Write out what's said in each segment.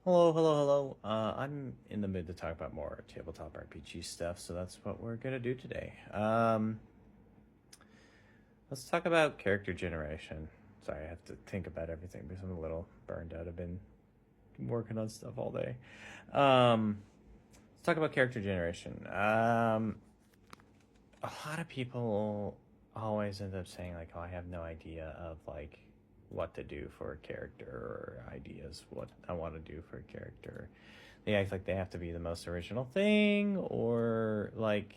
Hello, hello, hello. I'm in the mood to talk about more tabletop RPG stuff, so that's what we're gonna do today. Let's talk about character generation. Sorry, I have to think about everything because I'm a little burned out. I've been working on stuff all day. Let's talk about character generation. A lot of people always end up saying like, "Oh, I have no idea of like what to do for a character or ideas what I want to do for a character." They act like they have to be the most original thing, or like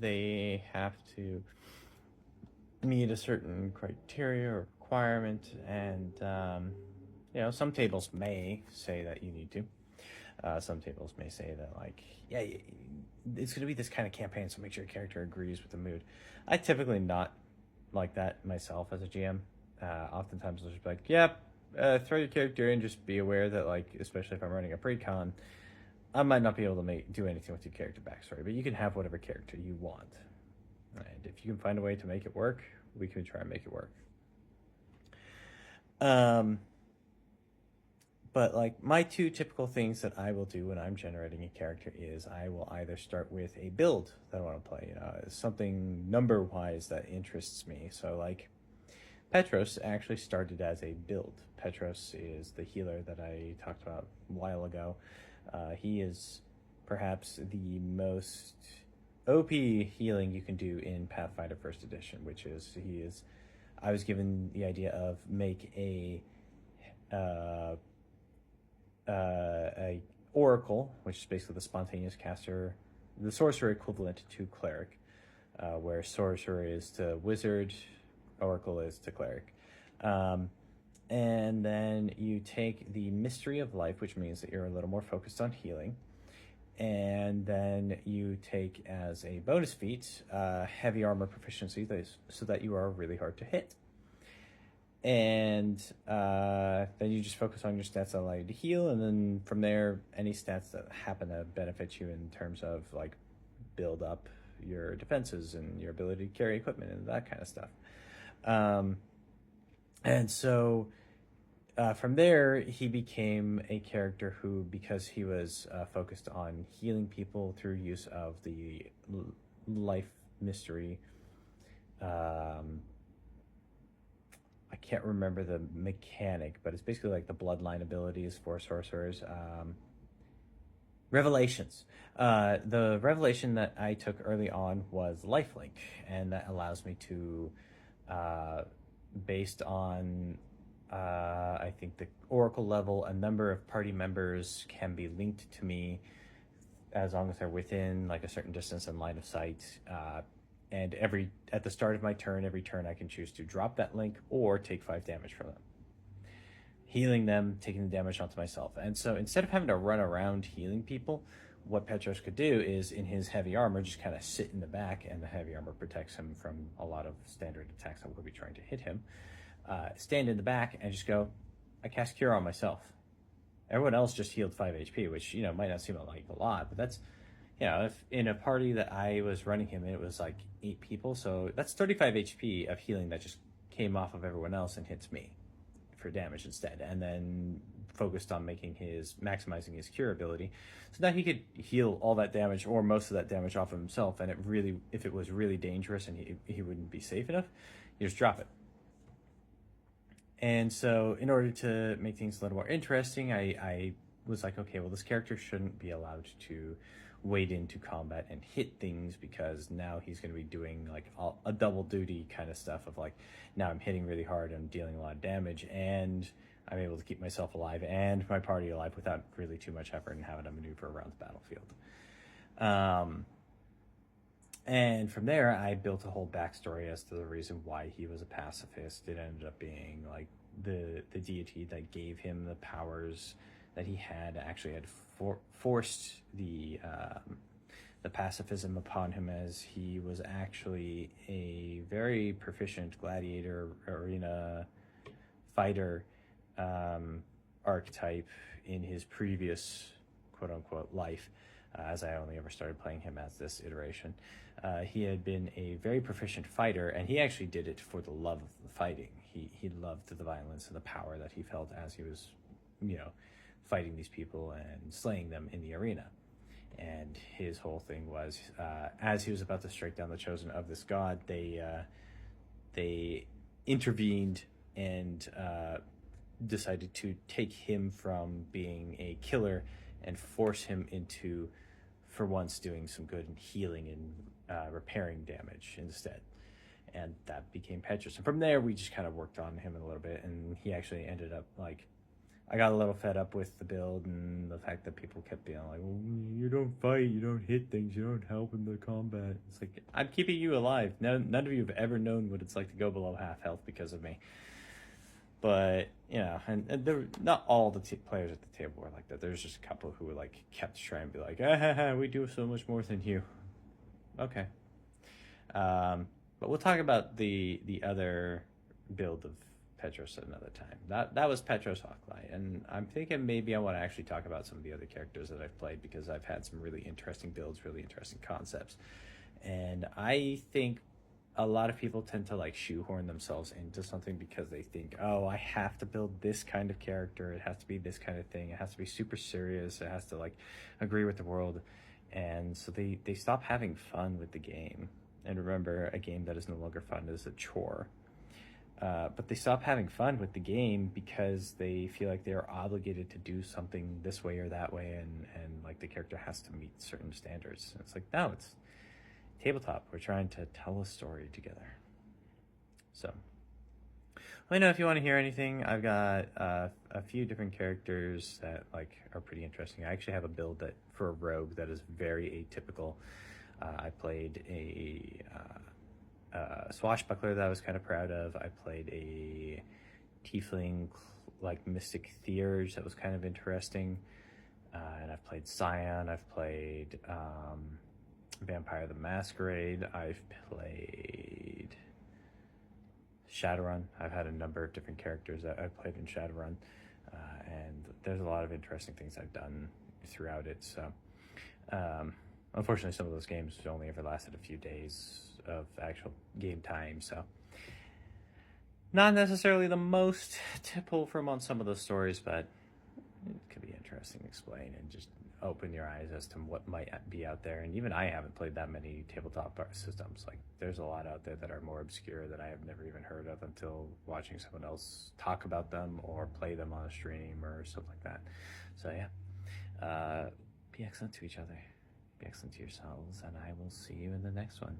they have to meet a certain criteria or requirement. And some tables may say that you need to. Some tables may say that, like, yeah, it's going to be this kind of campaign, so make sure your character agrees with the mood. I typically not like that myself as a GM. Oftentimes I'll just be like, yep, throw your character in, just be aware that, like, especially if I'm running a pre-con, I might not be able to do anything with your character backstory, but you can have whatever character you want. And if you can find a way to make it work, we can try and make it work. But like my two typical things that I will do when I'm generating a character is I will either start with a build that I want to play, something number wise that interests me. So like Petros actually started as a build. Petros is the healer that I talked about a while ago. He is perhaps the most OP healing you can do in Pathfinder First Edition, which is he is. I was given the idea of make uh, a oracle, which is basically the spontaneous caster, the sorcerer equivalent to cleric, where sorcerer is to wizard, oracle is to cleric. And then you take the mystery of life, which means that you're a little more focused on healing. And then you take as a bonus feat heavy armor proficiency, so that you are really hard to hit. And then you just focus on your stats that allow you to heal, and then from there, any stats that happen to benefit you in terms of like build up your defenses and your ability to carry equipment and that kind of stuff. And so from there, he became a character who, because he was focused on healing people through use of the life mystery. I can't remember the mechanic, but it's basically like the bloodline abilities for sorcerers. Revelations. The revelation that I took early on was lifelink, and that allows me to, based on, I think, the oracle level, a number of party members can be linked to me as long as they're within like a certain distance and line of sight. And at the start of my turn, every turn I can choose to drop that link or take 5 damage from them, healing them, taking the damage onto myself. And so instead of having to run around healing people, what Petros could do is, in his heavy armor, just kind of sit in the back, and the heavy armor protects him from a lot of standard attacks that will be trying to hit him. Stand in the back and just go, I cast Cure on myself. Everyone else just healed 5 HP, which, might not seem like a lot, but that's, if in a party that I was running him, it was like 8 people, so that's 35 HP of healing that just came off of everyone else and hits me for damage instead, and then focused on maximizing his cure ability, so that he could heal all that damage or most of that damage off of himself. And if it was really dangerous and he wouldn't be safe enough, you just drop it. And so in order to make things a little more interesting, I was like, okay, well, this character shouldn't be allowed to wade into combat and hit things, because now he's going to be doing like a double duty kind of stuff of like, now I'm hitting really hard, I'm dealing a lot of damage, and I'm able to keep myself alive and my party alive without really too much effort and having to maneuver around the battlefield. And from there, I built a whole backstory as to the reason why he was a pacifist. It ended up being like the deity that gave him the powers that he had actually had forced the pacifism upon him, as he was actually a very proficient gladiator, arena fighter archetype in his previous quote unquote life, as I only ever started playing him as this iteration. He had been a very proficient fighter, and he actually did it for the love of the fighting. He loved the violence and the power that he felt as he was, fighting these people and slaying them in the arena. And his whole thing was, as he was about to strike down the chosen of this god, they intervened and decided to take him from being a killer and force him into, for once, doing some good and healing and repairing damage instead. And that became Petrus. And from there, we just kind of worked on him a little bit, and he actually ended up like, I got a little fed up with the build and the fact that people kept being like, well, you don't fight, you don't hit things, you don't help in the combat. It's like, I'm keeping you alive. None of you have ever known what it's like to go below half health because of me. But, you know, and there, not all the players at the table were like that. There's just a couple who were like, kept trying to be like, we do so much more than you. Okay. But we'll talk about the other build of Petros at another time. That was Petros Hawkeye, and I'm thinking maybe I want to actually talk about some of the other characters that I've played, because I've had some really interesting builds, really interesting concepts, and I think a lot of people tend to like shoehorn themselves into something because they think, oh, I have to build this kind of character, it has to be this kind of thing, it has to be super serious, it has to like agree with the world, and so they stop having fun with the game. And remember, a game that is no longer fun is a chore. But they stop having fun with the game because they feel like they're obligated to do something this way or that way, and like the character has to meet certain standards. And it's like, no, it's tabletop. We're trying to tell a story together. So let me know if you want to hear anything. I've got a few different characters that like are pretty interesting. I actually have a build that for a rogue that is very atypical. I played a swashbuckler that I was kind of proud of. I played a tiefling like mystic theurge that was kind of interesting, and I've played Scion. I've played Vampire the Masquerade. I've played Shadowrun. I've had a number of different characters that I've played in Shadowrun, and there's a lot of interesting things I've done throughout it. So unfortunately, some of those games only ever lasted a few days of actual game time, so not necessarily the most to pull from on some of those stories, but it could be interesting to explain and just open your eyes as to what might be out there. And even I haven't played that many tabletop systems. Like, there's a lot out there that are more obscure that I have never even heard of until watching someone else talk about them or play them on a stream or something like that. So yeah, be excellent to each other. Be excellent to yourselves, and I will see you in the next one.